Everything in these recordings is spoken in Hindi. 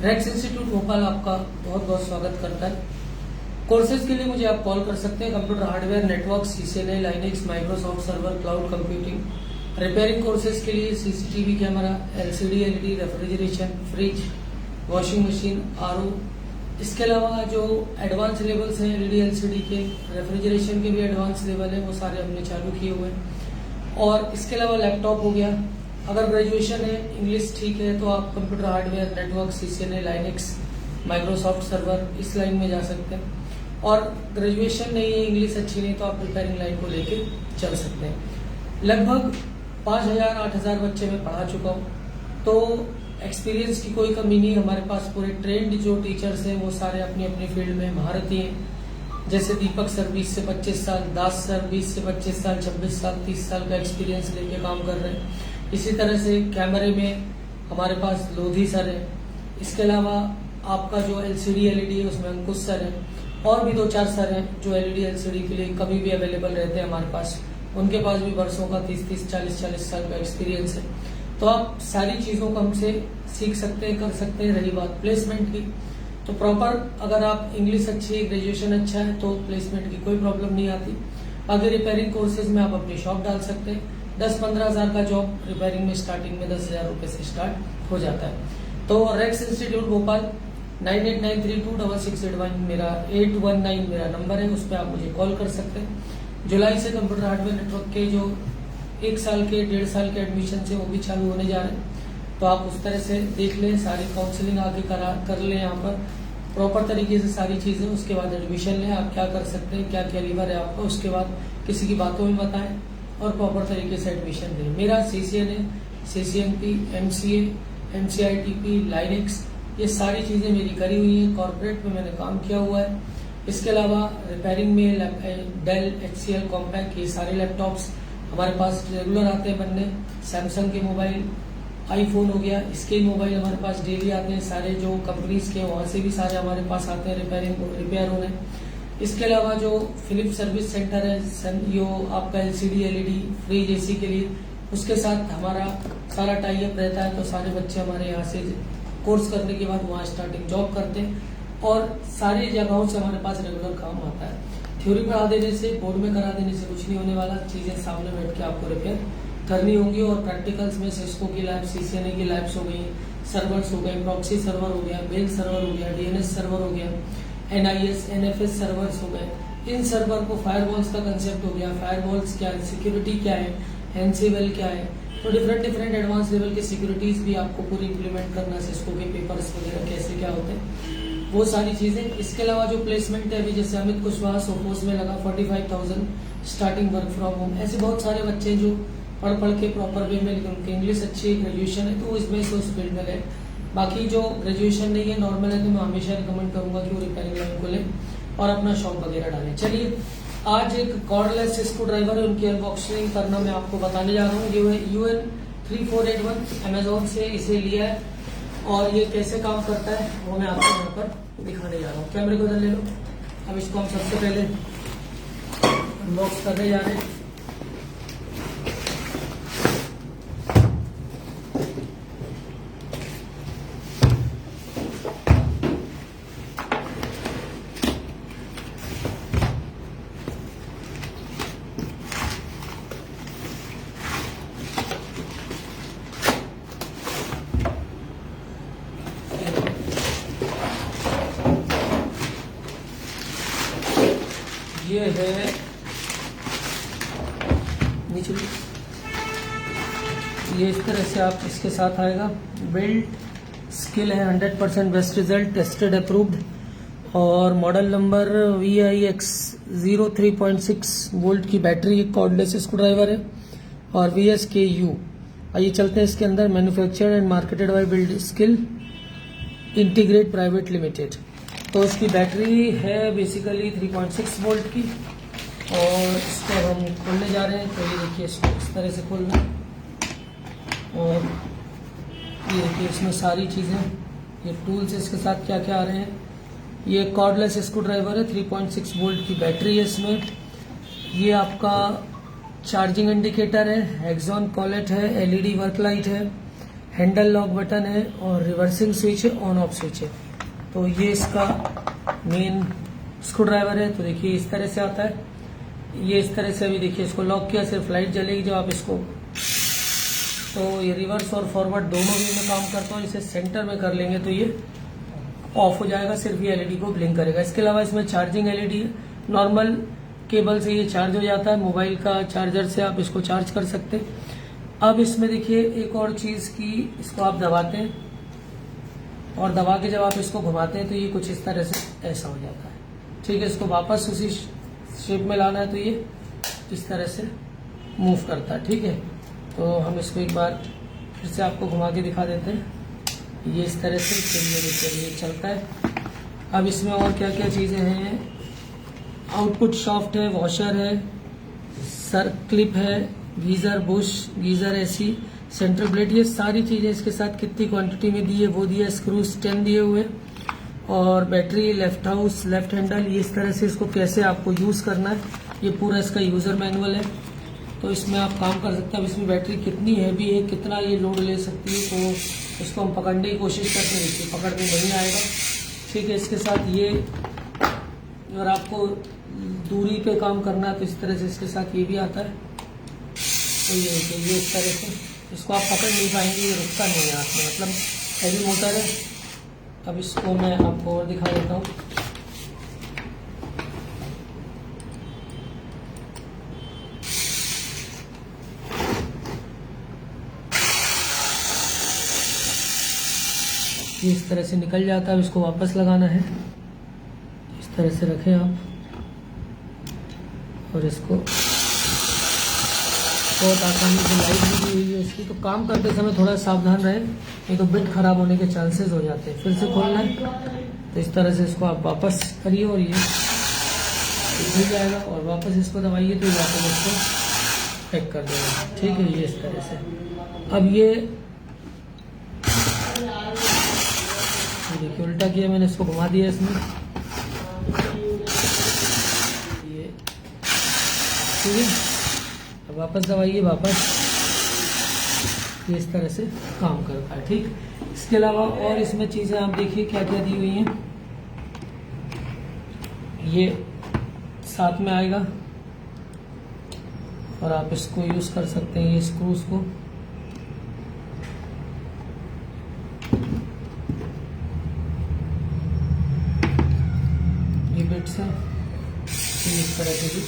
रेक्स इंस्टीट्यूट भोपाल आपका बहुत बहुत स्वागत करता है। कोर्सेज के लिए मुझे आप कॉल कर सकते हैं। Computer hardware, network, CCNA, Linux, Microsoft server, cloud computing. Repairing courses के लिए CCTV camera, LCD LED, refrigeration, fridge, washing machine, RO। इसके अलावा जो एडवांस लेवल्स हैं LED LCD के, रेफ्रिजरेशन के भी एडवांस लेवल है, वो सारे हमने चालू किए हुए हैं। और इसके अलावा लैपटॉप हो गया। अगर ग्रेजुएशन है, इंग्लिश ठीक है, तो आप computer hardware, network, CCNA, Linux, Microsoft server इस लाइन में जा सकते हैं। और ग्रेजुएशन नहीं है, इंग्लिश अच्छी नहीं, तो आप रिपेयरिंग लाइन को लेके चल सकते हैं। लगभग 5000-8000 बच्चे मैं पढ़ा चुका हूँ, तो एक्सपीरियंस की कोई कमी नहीं। हमारे पास पूरे ट्रेंड जो टीचर्स हैं वो सारे अपनी अपनी फील्ड में महारती हैं। जैसे दीपक सर 20 से 25 साल, दास सर 20 से 25 साल, 26 साल, 30 साल का एक्सपीरियंस लेके काम कर रहे हैं। इसी तरह से कैमरे में हमारे पास लोधी सर है। इसके अलावा आपका जो LCD LED है उसमें अंकुश सर है, और भी 2-4 सर हैं जो LED LCD के लिए कभी भी अवेलेबल रहते हैं हमारे पास। उनके पास भी वर्षों का 30-30, 40-40 साल का एक्सपीरियंस है। तो आप सारी चीज़ों को हमसे सीख सकते हैं, कर सकते हैं। रही बात प्लेसमेंट की, तो प्रॉपर अगर आप इंग्लिश अच्छी है, ग्रेजुएशन अच्छा है, तो प्लेसमेंट की कोई प्रॉब्लम नहीं आती। आगे रिपेयरिंग कोर्सेज में आप अपनी शॉप डाल सकते हैं। 10-15 हज़ार का जॉब रिपेयरिंग में स्टार्टिंग में 10,000 रुपये से स्टार्ट हो जाता है। तो रेक्स इंस्टीट्यूट भोपाल 9893266819 मेरा 819 मेरा नंबर है, उस पर आप मुझे कॉल कर सकते हैं। जुलाई से कंप्यूटर हार्डवेयर नेटवर्क के जो 1 साल के 1.5 साल के एडमिशन है वो भी चालू होने जा रहे हैं। तो आप उस तरह से देख लें, सारी काउंसलिंग आगे कर लें यहाँ पर प्रॉपर तरीके से सारी चीज़ें। उसके बाद एडमिशन लें। आप क्या कर सकते हैं, क्या कैलिबर है आपका, उसके बाद किसी की बातों में बताएं और प्रॉपर तरीके से एडमिशन दें। मेरा CCNA, CCNP, MCA, MCITP, Linux, ये सारी चीज़ें मेरी करी हुई हैं। कॉर्पोरेट में मैंने काम किया हुआ है। इसके अलावा रिपेयरिंग में डेल, HCL, कॉम्पैक्ट, ये सारे लैपटॉप्स हमारे पास रेगुलर आते हैं बनने। सैमसंग के मोबाइल, iPhone हो गया, इसके मोबाइल हमारे पास डेली आते हैं। सारे जो कंपनीज के वहाँ से भी सारे हमारे पास आते हैं रिपेयर होने। इसके अलावा जो फिलिप्स सर्विस सेंटर है, यो आपका LCD LED, फ्रिज, AC के लिए, उसके साथ हमारा सारा टाई अप रहता है। तो सारे बच्चे हमारे यहाँ से कोर्स करने के बाद वहाँ स्टार्टिंग जॉब करते हैं, और सारी जगहों से हमारे पास रेगुलर काम आता है। थ्योरी पढ़ा देने से, बोर्ड में करा देने से कुछ नहीं होने वाला। चीज़ें सामने बैठ के आपको रिपेयर करनी होंगी। और प्रैक्टिकल्स में सिस्को की लैब, CCNA की लैब्स हो गई, सर्वर्स हो गए, प्रॉक्सी सर्वर हो गया, मेल सर्वर हो गया, DNS सर्वर हो गया, NIS, NFS सर्वर्स हो गए। इन सर्वर को फायरवॉल्स का कंसेप्ट हो गया। फायरवॉल्स क्या है, सिक्योरिटी क्या है, एनसीवेल क्या है, तो डिफरेंट एडवांस लेवल की सिक्योरिटीज भी आपको पूरी इम्प्लीमेंट करना, सिस्को के पेपर्स वगैरह कैसे क्या होते हैं, वो सारी चीजें। इसके अलावा जो प्लेसमेंट है, अभी जैसे अमित कुशवाहा सोफोस में लगा 45,000 स्टार्टिंग वर्क फ्रॉम होम। ऐसे बहुत सारे बच्चे जो पढ़ के प्रॉपर वे में, लेकिन उनकी इंग्लिश अच्छी, ग्रेजुएशन है, तो इसमें से उस फील्ड में गए। बाकी जो ग्रेजुएशन नहीं है, नॉर्मल है, तो मैं हमेशा रिकमेंड करूंगा कि वो रिपेयरिंग लाइन को लें और अपना शॉप वगैरह डालें। चलिए, आज एक कॉर्डलेस स्क्रू ड्राइवर है, उनकी अनबॉक्सिंग करना मैं आपको बताने जा रहा हूँ। ये है UN3481, अमेजोन से इसे लिया है, और ये कैसे काम करता है वो मैं आपको यहाँ पर दिखाने जा रहा हूँ। कैमरे को इधर ले लो। अब इसको हम सबसे पहले अनबॉक्स करने जा रहे हैं। ये है नीचे, ये इस तरह से आप इसके साथ आएगा। बिल्ड स्किल है 100% बेस्ट रिजल्ट, टेस्टेड अप्रूव्ड, और मॉडल नंबर VIX 03.6 वोल्ट की बैटरी, कॉर्डलेस स्क्रू ड्राइवर है, और VSKU। आइए चलते हैं इसके अंदर। Manufactured and marketed bye build skill integrate private limited. तो इसकी बैटरी है बेसिकली 3.6 वोल्ट की, और इसको हम खोलने जा रहे हैं। तो ये देखिए, इसको इस तरह से खोलना, और ये देखिए इसमें सारी चीज़ें, ये टूल्स इसके साथ क्या क्या आ रहे हैं। ये कॉर्डलेस स्क्रू ड्राइवर है, 3.6 वोल्ट की बैटरी है इसमें। ये आपका चार्जिंग इंडिकेटर है, हेक्सॉन कॉलेट है, LED वर्क लाइट है, हैंडल लॉक बटन है और रिवर्सिंग स्विच है, ऑन ऑफ स्विच है। तो ये इसका मेन स्क्रू ड्राइवर है। तो देखिए इस तरह से आता है, ये इस तरह से अभी देखिए इसको लॉक किया, सिर्फ लाइट जलेगी जब आप इसको, तो ये रिवर्स और फॉरवर्ड दोनों भी में काम करता है। इसे सेंटर में कर लेंगे तो ये ऑफ हो जाएगा, सिर्फ ये एलईडी को ब्लिंक करेगा। इसके अलावा इसमें चार्जिंग एलईडी है, नॉर्मल केबल से ये चार्ज हो जाता है, मोबाइल का चार्जर से आप इसको चार्ज कर सकते हैं। अब इसमें देखिए एक और चीज की, इसको आप दबाते हैं और दबा के जब आप इसको घुमाते हैं तो ये कुछ इस तरह से ऐसा हो जाता है, ठीक है। इसको वापस उसी शेप में लाना है तो ये इस तरह से मूव करता है, ठीक है। तो हम इसको एक बार फिर से आपको घुमा के दिखा देते हैं, ये इस तरह से चलिए चलता है। अब इसमें और क्या क्या चीज़ें हैं, आउटपुट शाफ्ट है, वॉशर है, सर क्लिप है, geyser Bush, geyser AC, central blade, ये सारी चीज़ें इसके साथ कितनी क्वांटिटी में दी है वो दिया, स्क्रू 10 दिए हुए और battery, left house, left handle, ये इस तरह से इसको कैसे आपको यूज़ करना है, ये पूरा इसका यूज़र मैनुअल है। तो इसमें आप काम कर सकते हैं। अब इसमें बैटरी कितनी हैवी है, कितना ये लोड ले सकती है, तो इसको हम पकड़ने की कोशिश करते हैं, इसको पकड़ में नहीं आएगा, ठीक है। इसके साथ ये अगर आपको दूरी पे काम करना है तो इस तरह से इसके साथ ये भी आता है। तो ये देखिए ये इस तरह से इसको आप पकड़ नहीं पाएंगे, ये रुकता नहीं है हाथ में, मतलब हैवी मोटर है। अब इसको मैं आपको और दिखा देता हूँ। ये इस तरह से निकल जाता है, इसको वापस लगाना है, इस तरह से रखें आप और इसको बहुत आसानी से, लाइट भी दी हुई है इसकी, तो काम करते समय थोड़ा सावधान रहें, नहीं तो बिट खराब होने के चांसेस हो जाते हैं। फिर से खोलना है तो इस तरह से इसको आप वापस करिए और ये खुल जाएगा और वापस इसको दबाइए तो वापस इसको पैक कर देगा, ठीक है। ये इस तरह से। अब ये देखिए उल्टा किया मैंने, इसको घुमा दिया इसमें, ये ठीक है। अब वापस दबाइए, वापस ये इस तरह से काम करता है, ठीक। इसके अलावा और इसमें चीज़ें आप देखिए क्या क्या दी हुई हैं, ये साथ में आएगा और आप इसको यूज़ कर सकते हैं, ये स्क्रूज को, ये बिट्स हैं, इस तरह से भी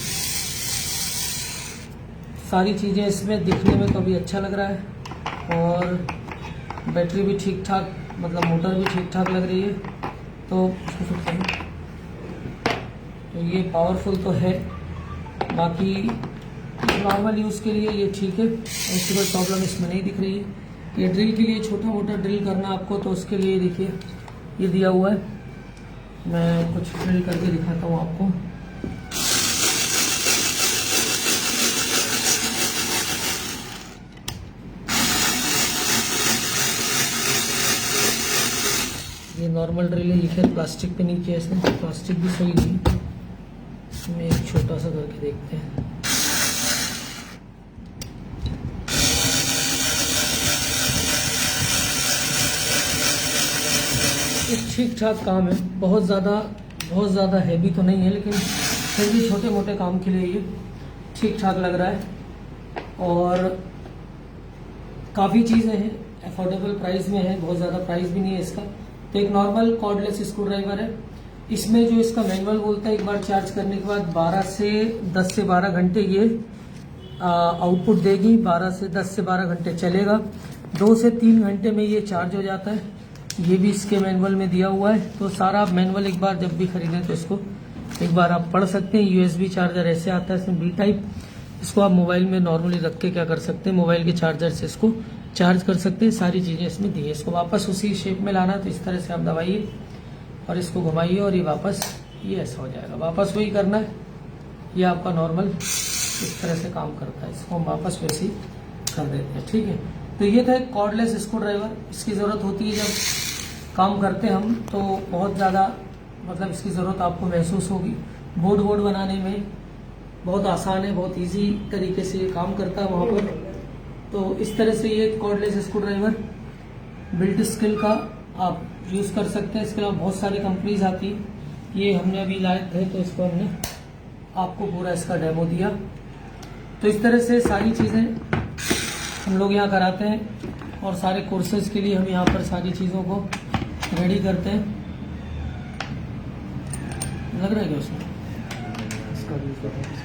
सारी चीज़ें इसमें दिखने में काफ़ी अच्छा लग रहा है और बैटरी भी ठीक ठाक, मतलब मोटर भी ठीक ठाक लग रही है। तो इसको फिट करें तो ये पावरफुल तो है, बाकी नॉर्मल यूज़ के लिए ये ठीक है, ऐसी कोई प्रॉब्लम इसमें नहीं दिख रही है। ये ड्रिल के लिए, छोटा मोटा ड्रिल करना आपको तो उसके लिए देखिए ये दिया हुआ है, मैं कुछ ड्रिल करके दिखाता हूँ आपको। ये नॉर्मल ड्रिल है, ये खैर प्लास्टिक पे नहीं किया इसने, प्लास्टिक भी सही नहीं, इसमें एक छोटा सा करके देखते हैं। ठीक ठाक काम है, बहुत ज़्यादा हैवी तो नहीं है, लेकिन फिर भी छोटे मोटे काम के लिए ये ठीक ठाक लग रहा है और काफ़ी चीज़ें हैं, अफोर्डेबल प्राइस में है, बहुत ज़्यादा प्राइस भी नहीं है इसका। तो एक नॉर्मल कॉर्डलेस स्क्रू ड्राइवर है, इसमें जो इसका मैनुअल बोलता है एक बार चार्ज करने के बाद 10 से 12 घंटे ये आउटपुट देगी, 10 से 12 घंटे चलेगा, 2 से 3 घंटे में ये चार्ज हो जाता है, ये भी इसके मैनुअल में दिया हुआ है। तो सारा मैनुअल एक बार जब भी खरीदें तो इसको एक बार आप पढ़ सकते हैं। यूएसबी चार्जर ऐसे आता है, इसमें बी टाइप, इसको आप मोबाइल में नॉर्मली रख के क्या कर सकते हैं, मोबाइल के चार्जर से इसको चार्ज कर सकते हैं, सारी चीज़ें इसमें दी है। इसको वापस उसी शेप में लाना है तो इस तरह से आप दबाइए और इसको घुमाइए और ये वापस ये ऐसा हो जाएगा, वापस वही करना है, ये आपका नॉर्मल इस तरह से काम करता है। इसको हम वापस वैसे ही कर देते हैं, ठीक है। तो ये था एक कॉर्डलेस स्क्रू ड्राइवर, इसकी ज़रूरत होती है जब काम करते हैं हम, तो बहुत ज़्यादा मतलब इसकी ज़रूरत आपको महसूस होगी। बोर्ड बनाने में बहुत आसान है, बहुत इजी तरीके से ये काम करता है वहाँ पर। तो इस तरह से ये cordless screw driver built skill का आप यूज़ कर सकते हैं। इसके अलावा बहुत सारी कंपनीज आती हैं, ये हमने अभी लाए थे तो इसको हमने आपको पूरा इसका डेमो दिया। तो इस तरह से सारी चीज़ें हम लोग यहाँ कराते हैं और सारे कोर्सेज के लिए हम यहाँ पर सारी चीज़ों को रेडी करते हैं। लग रहा है क्या उसमें? इसका यूज़ करते हैं।